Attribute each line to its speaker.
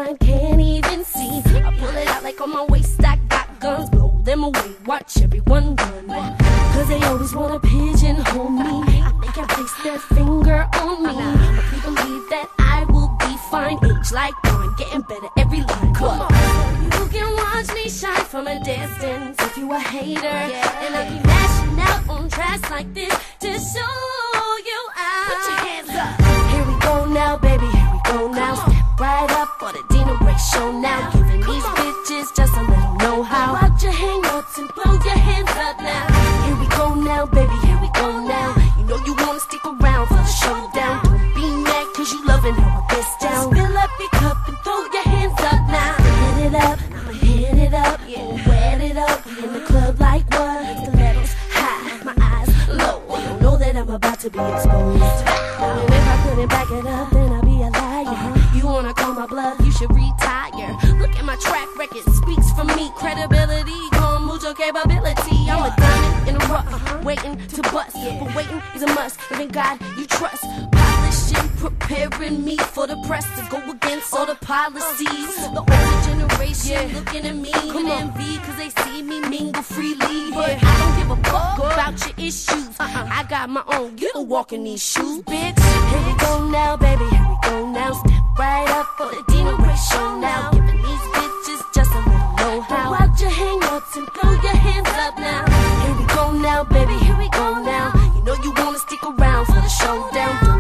Speaker 1: blind, can't even see. I pull it out like on my waist, I got guns, blow them away, watch everyone run. Cause they always wanna pigeonhole me, they can place their finger on me. But please believe that I will be fine, age like wine, getting better every line. Come on. You can watch me shine from a distance if you a hater, and I'll be lashing out on tracks like this to show you out. Put your hands up. Here we go now, baby, here we go now. Step right up for the Dina Ray show now. Giving these bitches just a little know-how. Out your hang-ups and throw your hands up now. Here we go now, baby, here we go now. You know you wanna stick around for the showdown. Don't be mad cause you loving how I gets down. Fill up your cup and throw your hands up now. Hit it up, I'ma hit it up, wet it up. In the club like what? Stilettos high, my eyes low. You know that I'm about to be exposed. And if I couldn't back it up, then I'd be a liar. You wanna call my bluff, you should retire. Look at my track record, speaks for me. Credibility, con mucho capability. I'm a diamond in the rough, waiting to bust. But waiting is a must, if in God you trust. Polishing, preparing me for the press to go against all the policies. The older generation looking at me with envy cause they see me mingle freely. But I don't give a fuck about your issues. I got my own, you don't walk in these shoes, bitch. Here we go now, baby, here we go now. Step right up for the Dina Ray show now. Giving these bitches just a little know-how. Watch your hang-ups and throw your hands up now. Here we go now, baby, here we go now. You know you wanna stick around for the showdown.